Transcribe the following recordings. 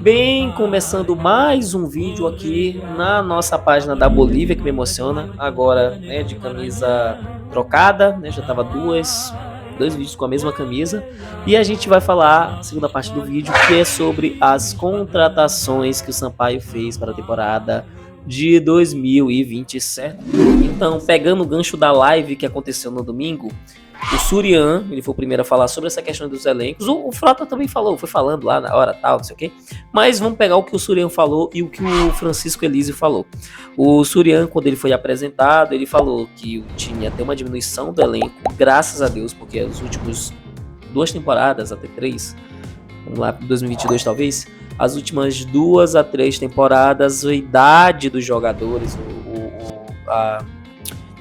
Bem, começando mais um vídeo aqui na nossa página da Bolívia, que me emociona, agora, né, de camisa trocada, né, já tava dois vídeos com a mesma camisa, e a gente vai falar, segunda parte do vídeo, que é sobre as contratações que o Sampaio fez para a temporada de 2027. Então, pegando o gancho da live que aconteceu no domingo, o Surian, ele foi o primeiro a falar sobre essa questão dos elencos. O Frota também falou, foi falando lá na hora, tal, não sei o quê. Mas vamos pegar o que o Surian falou e o que o Francisco Elísio falou. O Surian, quando ele foi apresentado, ele falou que o time ia ter uma diminuição do elenco, graças a Deus, porque as últimas 2 temporadas, até 3, vamos lá, 2022 talvez, as últimas 2 a 3 temporadas, a idade dos jogadores,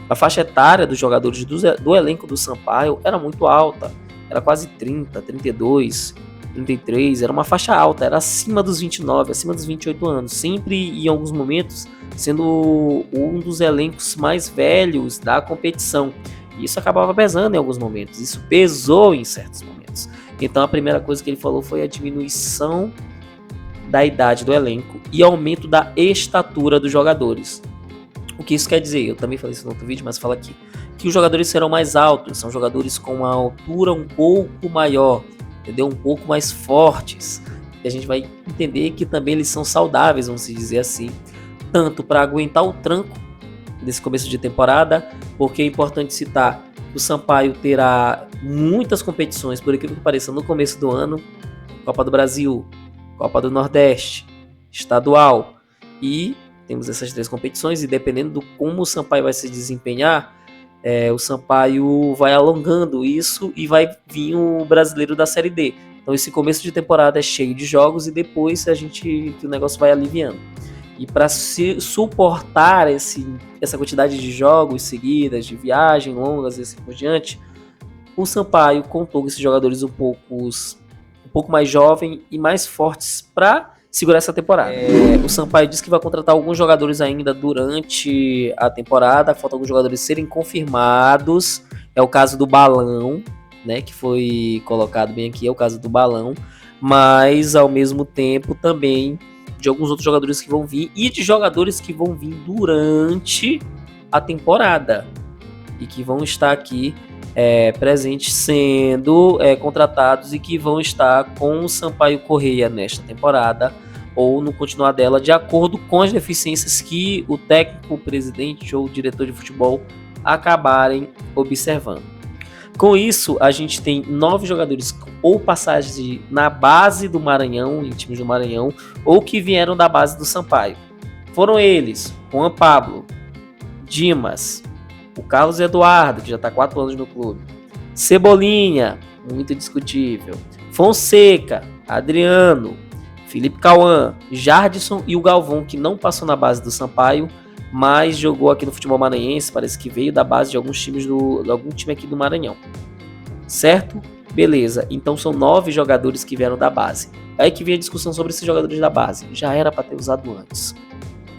a faixa etária dos jogadores do elenco do Sampaio era muito alta, era quase 30, 32, 33, era uma faixa alta, era acima dos 29, acima dos 28 anos, sempre em alguns momentos sendo um dos elencos mais velhos da competição. E isso acabava pesando em alguns momentos, isso pesou em certos momentos. Então a primeira coisa que ele falou foi a diminuição da idade do elenco e aumento da estatura dos jogadores. O que isso quer dizer? Eu também falei isso no outro vídeo, mas falo aqui. Que os jogadores serão mais altos, são jogadores com uma altura um pouco maior, entendeu? Um pouco mais fortes. E a gente vai entender que também eles são saudáveis, vamos dizer assim. Tanto para aguentar o tranco desse começo de temporada, porque é importante citar que o Sampaio terá muitas competições, por aquilo que pareça, no começo do ano. Copa do Brasil, Copa do Nordeste, Estadual e... temos essas 3 competições e dependendo de como o Sampaio vai se desempenhar, o Sampaio vai alongando isso e vai vir o brasileiro da Série D. Então esse começo de temporada é cheio de jogos e depois que o negócio vai aliviando. E para suportar essa quantidade de jogos seguidas, de viagens longas e assim por diante, o Sampaio contou com esses jogadores um pouco mais jovens e mais fortes para segurar essa temporada. O Sampaio disse que vai contratar alguns jogadores ainda durante a temporada, faltam alguns jogadores serem confirmados, é o caso do Balão, né, que foi colocado bem aqui, é o caso do Balão, mas ao mesmo tempo também de alguns outros jogadores que vão vir e de jogadores que vão vir durante a temporada e que vão estar aqui presentes sendo contratados e que vão estar com o Sampaio Corrêa nesta temporada ou no continuar dela, de acordo com as deficiências que o técnico, o presidente ou o diretor de futebol acabarem observando. Com isso, a gente tem 9 jogadores ou passagens na base do Maranhão, em times do Maranhão, ou que vieram da base do Sampaio. Foram eles, Juan Pablo, Dimas, o Carlos Eduardo, que já está 4 anos no clube, Cebolinha, muito discutível, Fonseca, Adriano, Felipe Cauã, Jardson e o Galvão, que não passou na base do Sampaio, mas jogou aqui no futebol maranhense, parece que veio da base de alguns times de algum time aqui do Maranhão. Certo? Beleza, então são 9 jogadores que vieram da base. Aí que vem a discussão sobre esses jogadores da base. Já era para ter usado antes.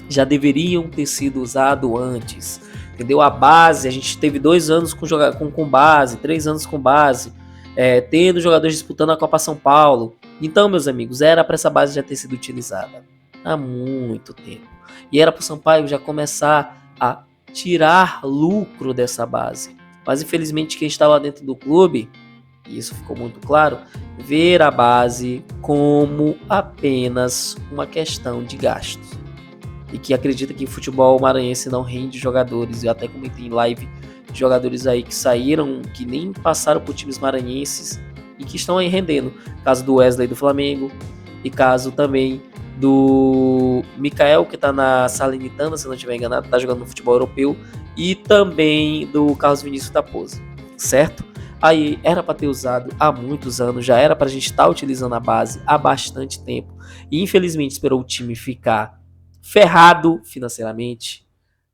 Já deveriam ter sido usados antes. Entendeu? A base, a gente teve 2 anos com base, 3 anos com base, tendo jogadores disputando a Copa São Paulo. Então, meus amigos, era para essa base já ter sido utilizada há muito tempo. E era para o Sampaio já começar a tirar lucro dessa base. Mas, infelizmente, quem está lá dentro do clube, e isso ficou muito claro, ver a base como apenas uma questão de gastos. E que acredita que o futebol maranhense não rende jogadores. Eu até comentei em live de jogadores aí que saíram, que nem passaram por times maranhenses e que estão aí rendendo. Caso do Wesley do Flamengo e caso também do Mikael, que está na Salernitana, se não estiver enganado, está jogando no futebol europeu, e também do Carlos Vinícius da Pose, certo? Aí era para ter usado há muitos anos, já era para a gente estar utilizando a base há bastante tempo, e infelizmente esperou o time ficar ferrado financeiramente,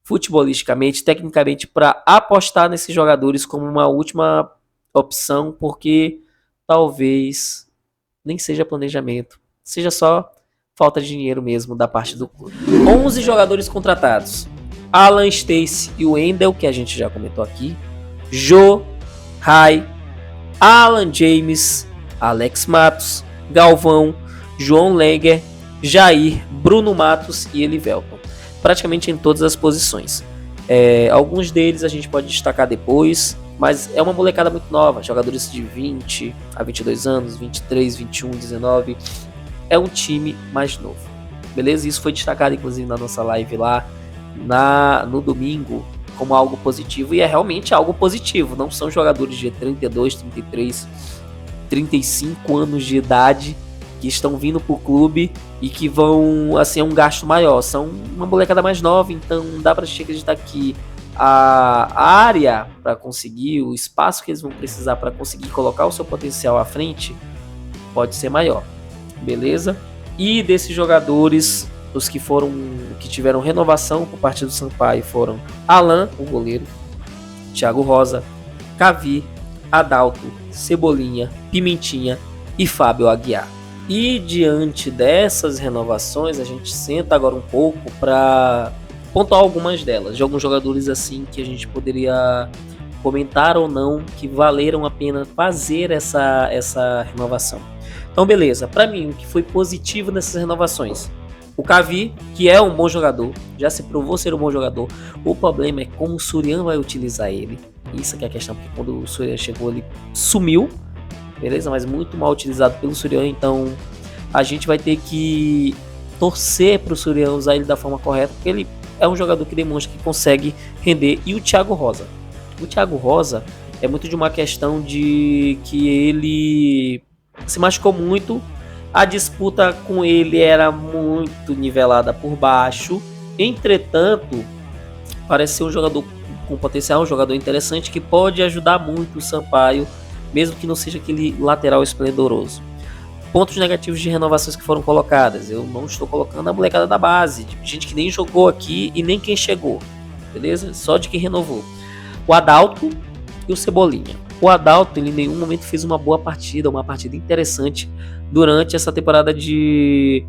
futebolisticamente, tecnicamente, para apostar nesses jogadores como uma última opção, porque talvez nem seja planejamento, seja só falta de dinheiro mesmo da parte do clube. 11 jogadores contratados. Alan Stacey e o Wendel, que a gente já comentou aqui. Jô, Rai, Alan James, Alex Matos, Galvão, João Leger, Jair, Bruno Matos e Elivelton, praticamente em todas as posições. Alguns deles a gente pode destacar depois, mas é uma molecada muito nova, jogadores de 20 a 22 anos, 23, 21, 19, é um time mais novo, beleza? Isso foi destacado inclusive na nossa live lá no domingo como algo positivo, e é realmente algo positivo, não são jogadores de 32, 33, 35 anos de idade que estão vindo pro clube e que vão, assim, é um gasto maior. São uma molecada mais nova, então dá pra gente acreditar que a área para conseguir, o espaço que eles vão precisar para conseguir colocar o seu potencial à frente pode ser maior, beleza? E desses jogadores, os que tiveram renovação por parte do Sampaio foram Alan, o goleiro, Thiago Rosa, Cavi, Adalto, Cebolinha, Pimentinha e Fábio Aguiar. E diante dessas renovações, a gente senta agora um pouco para pontuar algumas delas, de alguns jogadores assim que a gente poderia comentar ou não que valeram a pena fazer essa renovação. Então beleza, para mim o que foi positivo nessas renovações, o Cavi, que é um bom jogador, já se provou ser um bom jogador, o problema é como o Surian vai utilizar ele. Isso que é a questão, porque quando o Surian chegou ele sumiu, beleza? Mas muito mal utilizado pelo Surian, então a gente vai ter que torcer para o Surian usar ele da forma correta, porque ele é um jogador que demonstra que consegue render. E o Thiago Rosa? O Thiago Rosa é muito de uma questão de que ele se machucou muito, a disputa com ele era muito nivelada por baixo, entretanto, parece ser um jogador com potencial, um jogador interessante que pode ajudar muito o Sampaio, mesmo que não seja aquele lateral esplendoroso. Pontos negativos de renovações que foram colocadas, eu não estou colocando a molecada da base, de gente que nem jogou aqui e nem quem chegou, beleza? Só de quem renovou. O Adalto e o Cebolinha. O Adalto, ele em nenhum momento fez uma boa partida, uma partida interessante durante essa temporada de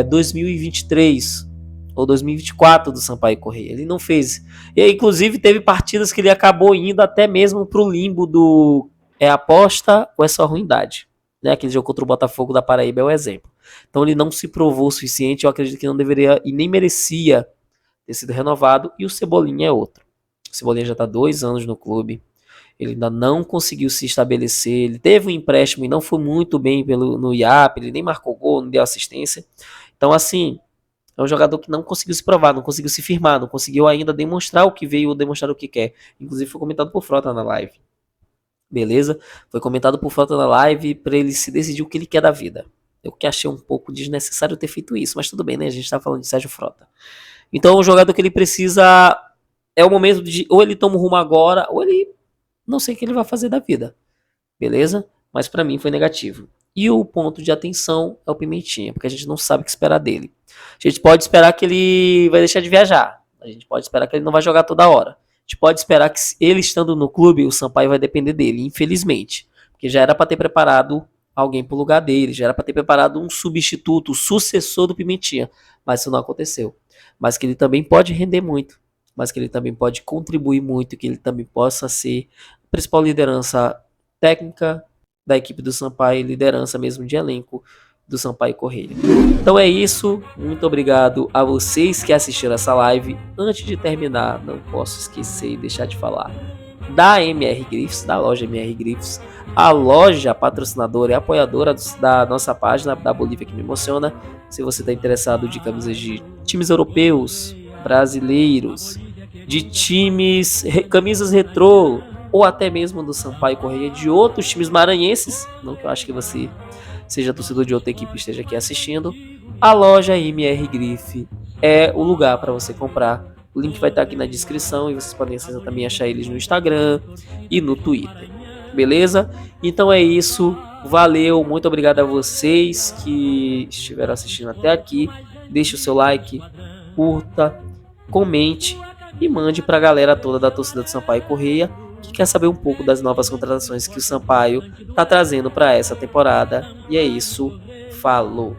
2023 ou 2024 do Sampaio Corrêa. Ele não fez. E inclusive teve partidas que ele acabou indo até mesmo pro limbo do aposta ou é só ruindade. Né? Aquele jogo contra o Botafogo da Paraíba é o exemplo. Então ele não se provou o suficiente, eu acredito que não deveria e nem merecia ter sido renovado, e o Cebolinha é outro. O Cebolinha já está 2 anos no clube, ele ainda não conseguiu se estabelecer, ele teve um empréstimo e não foi muito bem no IAP, ele nem marcou gol, não deu assistência. Então assim, é um jogador que não conseguiu se provar, não conseguiu se firmar, não conseguiu ainda demonstrar o que veio, demonstrar o que quer. Inclusive foi comentado por Frota na live. Beleza? Foi comentado por Frota na live para ele se decidir o que ele quer da vida. Eu que achei um pouco desnecessário ter feito isso, mas tudo bem, né? A gente tá falando de Sérgio Frota. Então, o jogador que ele precisa é o momento de ou ele toma o rumo agora, ou ele não sei o que ele vai fazer da vida. Beleza? Mas pra mim foi negativo. E o ponto de atenção é o Pimentinha, porque a gente não sabe o que esperar dele. A gente pode esperar que ele vai deixar de viajar. A gente pode esperar que ele não vai jogar toda hora. A gente pode esperar que ele estando no clube, o Sampaio vai depender dele, infelizmente. Porque já era pra ter preparado alguém pro lugar dele, já era pra ter preparado um substituto, o sucessor do Pimentinha. Mas isso não aconteceu. Mas que ele também pode render muito, mas que ele também pode contribuir muito, que ele também possa ser a principal liderança técnica da equipe do Sampaio, liderança mesmo de elenco do Sampaio Corrêa. Então é isso, muito obrigado a vocês que assistiram essa live. Antes de terminar, não posso esquecer e deixar de falar da MR Griffiths, da loja MR Griffiths, a loja patrocinadora e apoiadora da nossa página da Bolívia que me emociona. Se você está interessado de camisas de times europeus, brasileiros, de times, camisas retrô, ou até mesmo do Sampaio Corrêa, de outros times maranhenses, não que eu acho que você seja torcedor de outra equipe e esteja aqui assistindo, a loja MR Grife é o lugar para você comprar. O link vai estar aqui na descrição e vocês podem também achar eles no Instagram e no Twitter. Beleza? Então é isso. Valeu, muito obrigado a vocês que estiveram assistindo até aqui. Deixe o seu like, curta, comente e mande para a galera toda da torcida do Sampaio Corrêa que quer saber um pouco das novas contratações que o Sampaio está trazendo para essa temporada. E é isso. Falou!